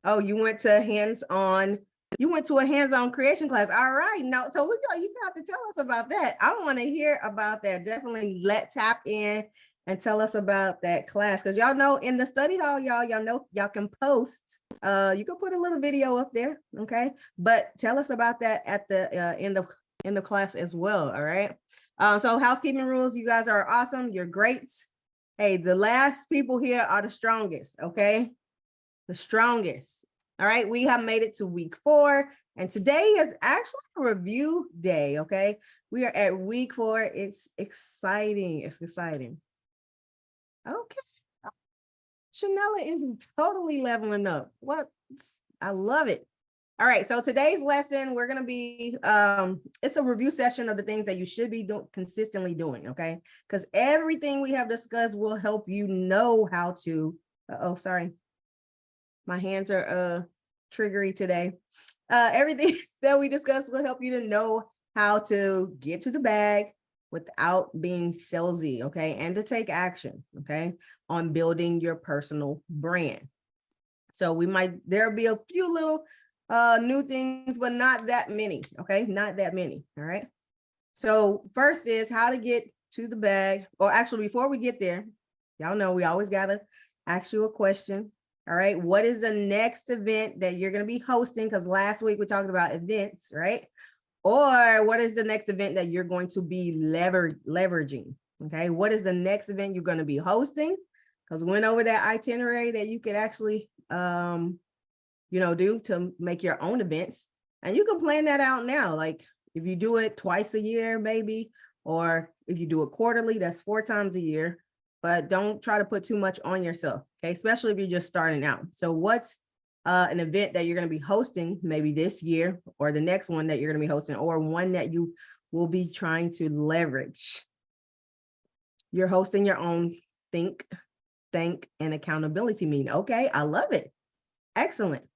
Oh, you went to hands-on. You went to a hands-on creation class. All right. No, so you have to tell us about that. I want to hear about that. Definitely tap in and tell us about that class. Because y'all know in the study hall, y'all know y'all can post. You can put a little video up there. Okay. But tell us about that at the end of class as well. All right. So housekeeping rules, you guys are awesome. You're great. Hey, the last people here are the strongest. Okay. The strongest. All right, we have made it to week 4, and today is actually a review day. Okay, we are at week 4. It's exciting. It's exciting. Okay, Chanela is totally leveling up. What? I love it. All right, so today's lesson, we're going to be, it's a review session of the things that you should be consistently doing, okay? Because everything we have discussed will help you know how to, sorry. My hands are triggery today. Everything that we discussed will help you to know how to get to the bag without being salesy, okay? And to take action, okay, on building your personal brand. So there'll be a few little new things, but not that many, okay? Not that many, all right? So first is how to get to the bag, or actually before we get there, y'all know we always gotta ask you a question. All right, what is the next event that you're going to be hosting? Because last week we talked about events, right? Or what is the next event that you're going to be leveraging? Okay, what is the next event you're going to be hosting? Because we went over that itinerary that you could actually, do to make your own events. And you can plan that out now. Like if you do it twice a year, maybe, or if you do it quarterly, that's 4 times a year. But don't try to put too much on yourself, okay? Especially if you're just starting out. So what's an event that you're going to be hosting maybe this year, or the next one that you're going to be hosting, or one that you will be trying to leverage? You're hosting your own think, thank, and accountability meeting. Okay, I love it. Excellent.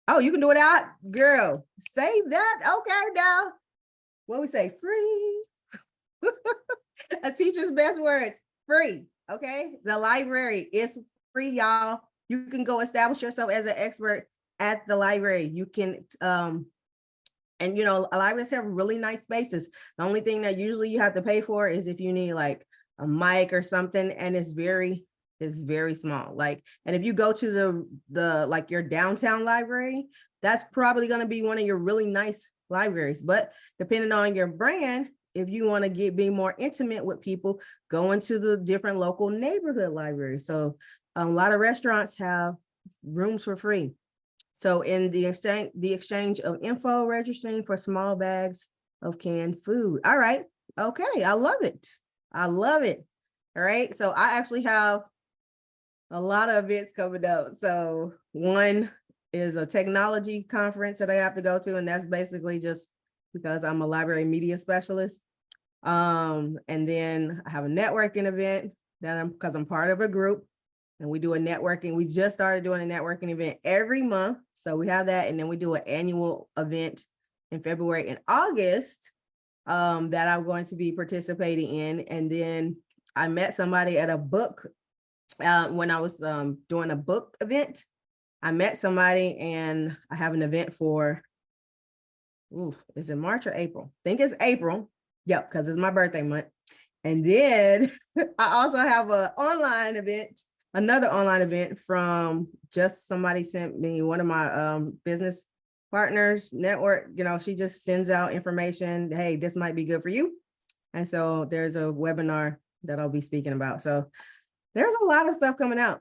Oh, you can do it out, girl. Say that. Okay, now. What we say? Free. A teacher's best words. Free. Okay, the library is free, y'all. You can go establish yourself as an expert at the library. You can and libraries have really nice spaces. The only thing that usually you have to pay for is if you need like a mic or something, and it's very small. Like, and if you go to the like your downtown library, that's probably going to be one of your really nice libraries. But depending on your brand, if you want to be more intimate with people, go into the different local neighborhood libraries. So a lot of restaurants have rooms for free. So in the exchange of info, registering for small bags of canned food. All right. Okay. I love it. I love it. All right. So I actually have a lot of events coming up. So one is a technology conference that I have to go to. And that's basically just because I'm a library media specialist. And then I have a networking event because I'm part of a group, and we do a networking. We just started doing a networking event every month. So we have that. And then we do an annual event in February and August that I'm going to be participating in. And then I met somebody at a book when I was doing a book event. I met somebody, and I have an event for, is it March or April? I think it's April. Yep, because it's my birthday month. And then I also have another online event from just somebody sent me, one of my business partners network. She just sends out information. Hey, this might be good for you. And so there's a webinar that I'll be speaking about. So there's a lot of stuff coming up.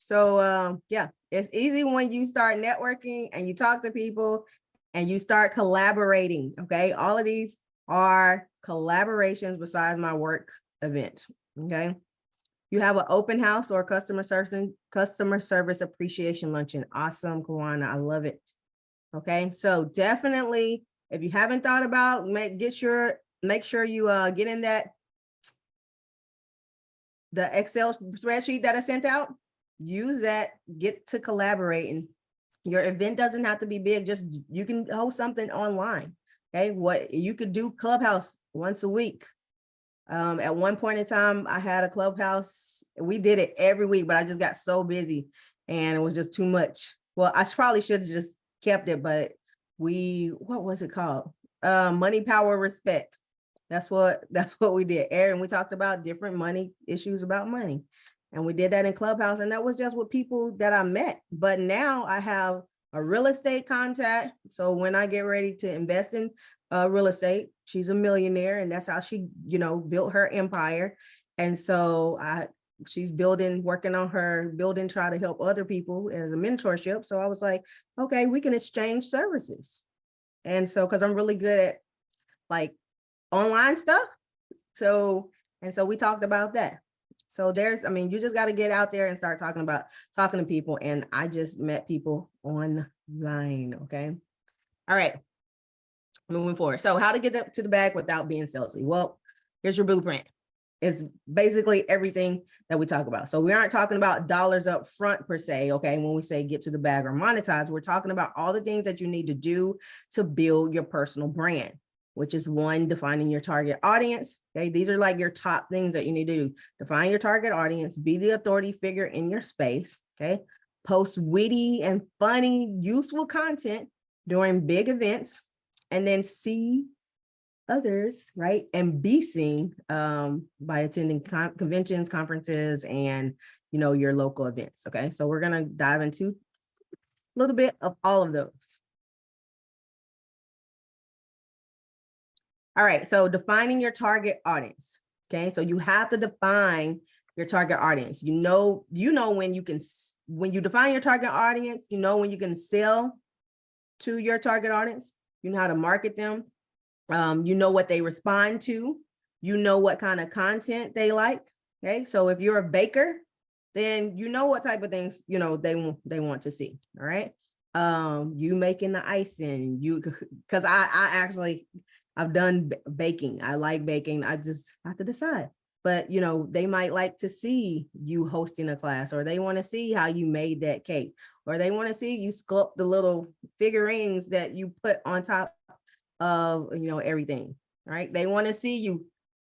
So yeah, it's easy when you start networking and you talk to people and you start collaborating. Okay, all of these are collaborations besides my work event. Okay, you have an open house or customer service appreciation luncheon. Awesome, Kawana, I love it. Okay, so definitely, if you haven't thought about, make sure you get in the Excel spreadsheet that I sent out. Use that, get to collaborating. Your event doesn't have to be big, just you can host something online. Okay, what you could do Clubhouse once a week. At one point in time, I had a Clubhouse. We did it every week, but I just got so busy. and it was just too much. Well, I probably should have just kept it, but what was it called? Money, power, respect. That's what we did. Aaron, we talked about different money issues about money. And we did that in Clubhouse. And that was just with people that I met. But now I have a real estate contact. So when I get ready to invest in real estate, she's a millionaire, and that's how she, built her empire. And so she's working on her building, try to help other people as a mentorship. So I was like, okay, we can exchange services. And so, cause I'm really good at like online stuff. So we talked about that. So you just got to get out there and start talking to people. And I just met people online. Okay. All right. Moving forward. So how to get up to the bag without being salesy. Well, here's your blueprint. It's basically everything that we talk about. So we aren't talking about dollars up front per se. Okay. When we say get to the bag or monetize, we're talking about all the things that you need to do to build your personal brand, which is one, defining your target audience. Okay. These are like your top things that you need to do. Define your target audience, be the authority figure in your space. Okay. Post witty and funny, useful content during big events, and then see others, right? And be seen by attending conventions, conferences, and, your local events. Okay. So we're going to dive into a little bit of all of those. All right. So defining your target audience. Okay. So you have to define your target audience. When you define your target audience, when you can sell to your target audience, you know how to market them. What they respond to, what kind of content they like. Okay. So if you're a baker, then what type of things, they want to see. All right. You making the icing, because I've done baking. I like baking. I just have to decide. But, they might like to see you hosting a class, or they want to see how you made that cake, or they want to see you sculpt the little figurines that you put on top of, everything, right? They want to see you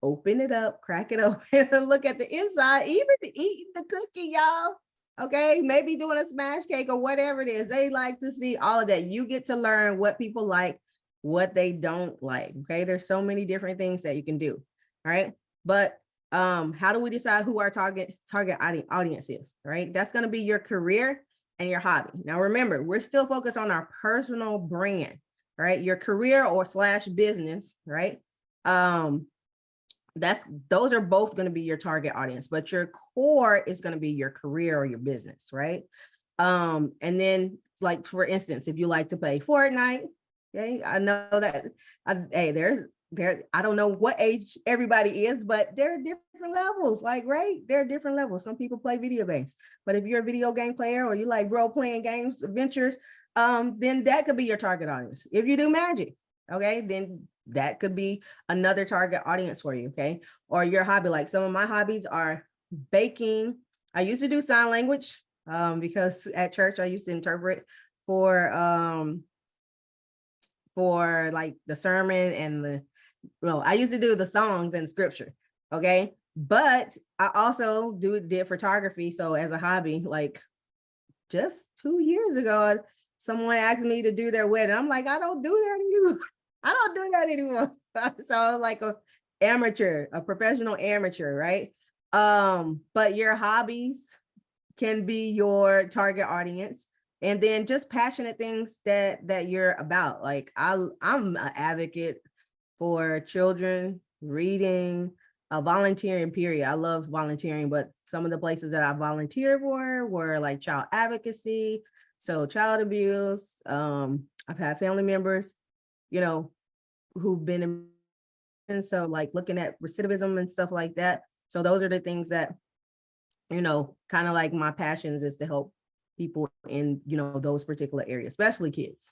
open it up, crack it open, and look at the inside, even eating the cookie, y'all. Okay, maybe doing a smash cake or whatever it is. They like to see all of that. You get to learn what people like, what they don't like. Okay, there's so many different things that you can do. All right, but how do we decide who our target audience is? Right, that's going to be your career and your hobby. Now remember, we're still focused on our personal brand, right? Your career or / business, right? Those are both going to be your target audience, but your core is going to be your career or your business, right? And then, like, for instance, if you like to play Fortnite, okay, I know that I don't know what age everybody is, but there are different levels, like, right? There are different levels. Some people play video games, but if you're a video game player or you like role-playing games, adventures, then that could be your target audience. If you do magic, okay, then that could be another target audience for you, okay? Or your hobby, like some of my hobbies are baking. I used to do sign language because at church I used to interpret for like the sermon and I used to do the songs and scripture, okay? But I also did photography. So as a hobby, like just 2 years ago, someone asked me to do their wedding. I'm like, I don't do that anymore. I don't do that anymore. So like a professional amateur, right? But your hobbies can be your target audience. And then just passionate things that you're about. Like I'm an advocate for children, reading, volunteering, period. I love volunteering, but some of the places that I volunteered for were like child advocacy, so child abuse. I've had family members, who've been in, and so like looking at recidivism and stuff like that. So those are the things that, kind of like my passions is to help people in, those particular areas, especially kids.